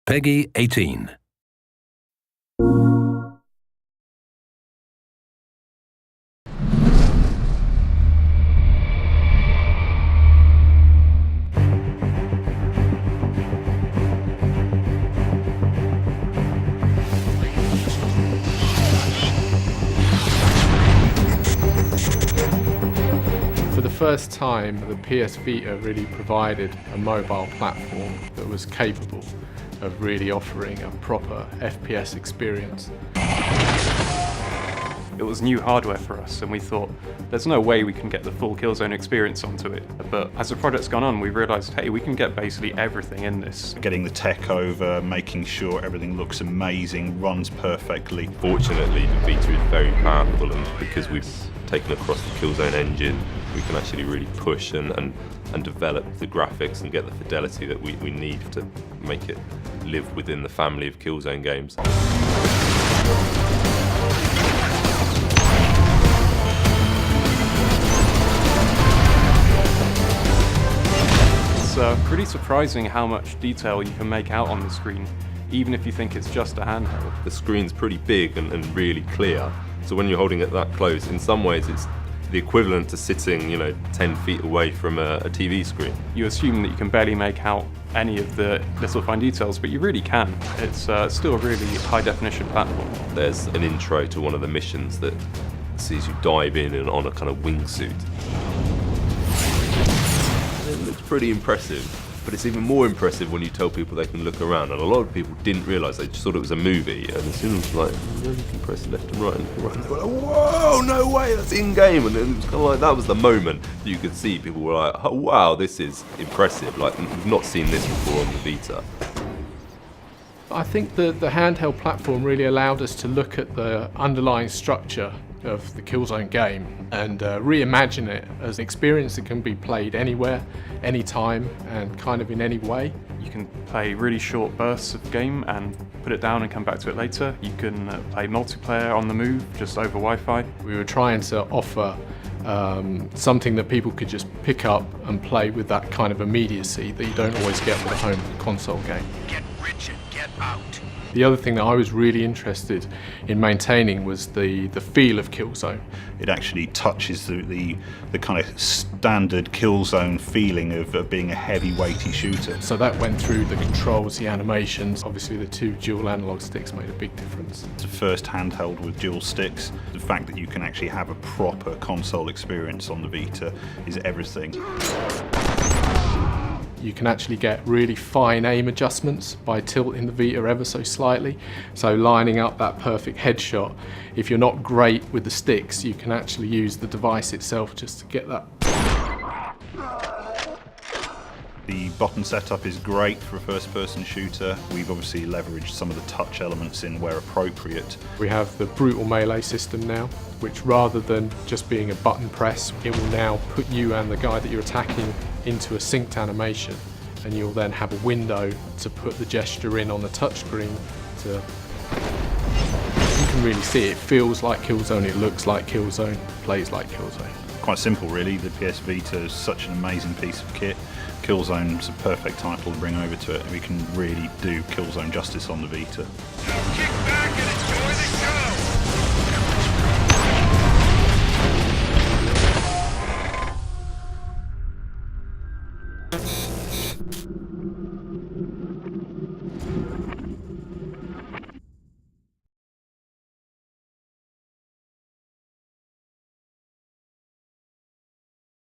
Peggy 18. For the first time, the PS Vita really provided a mobile platform that was capable of really offering a proper FPS experience. It was new hardware for us, and we thought there's no way we can get the full Killzone experience onto it. But as the project's gone on, we realised, hey, we can get basically everything in this. Getting the tech over, making sure everything looks amazing, runs perfectly. Fortunately, the Vita is very powerful, and because we've taken across the Killzone engine, we can actually really push and develop the graphics and get the fidelity that we need to make it live within the family of Killzone games. It's pretty surprising how much detail you can make out on the screen, even if you think it's just a handheld. The screen's pretty big and really clear, so when you're holding it that close, in some ways it's the equivalent to sitting, 10 feet away from a TV screen. You assume that you can barely make out any of the little fine details, but you really can. It's still a really high definition platform. There's an intro to one of the missions that sees you dive in and on a kind of wingsuit. It looks pretty impressive, but it's even more impressive when you tell people they can look around, and a lot of people didn't realise, they just thought it was a movie, and as soon as you can press left and right, they were like, whoa, no way, that's in-game, and it was kind of like, that was the moment you could see people were like, oh wow, this is impressive, like we've not seen this before on the Vita. I think the handheld platform really allowed us to look at the underlying structure of the Killzone game and reimagine it as an experience that can be played anywhere, anytime, and kind of in any way. You can play really short bursts of game and put it down and come back to it later. You can play multiplayer on the move, just over Wi-Fi. We were trying to offer something that people could just pick up and play with that kind of immediacy that you don't always get with a home console game. Get rich and get out. The other thing that I was really interested in maintaining was the feel of Killzone. It actually touches the kind of standard Killzone feeling of being a heavy, weighty shooter. So that went through the controls, the animations. Obviously the two dual analog sticks made a big difference. It's the first handheld with dual sticks. The fact that you can actually have a proper console experience on the Vita is everything. You can actually get really fine aim adjustments by tilting the Vita ever so slightly. So lining up that perfect headshot. If you're not great with the sticks, you can actually use the device itself just to get that. The button setup is great for a first-person shooter. We've obviously leveraged some of the touch elements in where appropriate. We have the brutal melee system now, which rather than just being a button press, it will now put you and the guy that you're attacking into a synced animation, and you'll then have a window to put the gesture in on the touchscreen. You can really see it feels like Killzone, it looks like Killzone, plays like Killzone. Quite simple really, the PS Vita is such an amazing piece of kit. Killzone's a perfect title to bring over to it. We can really do Killzone justice on the Vita. Kick back and enjoy the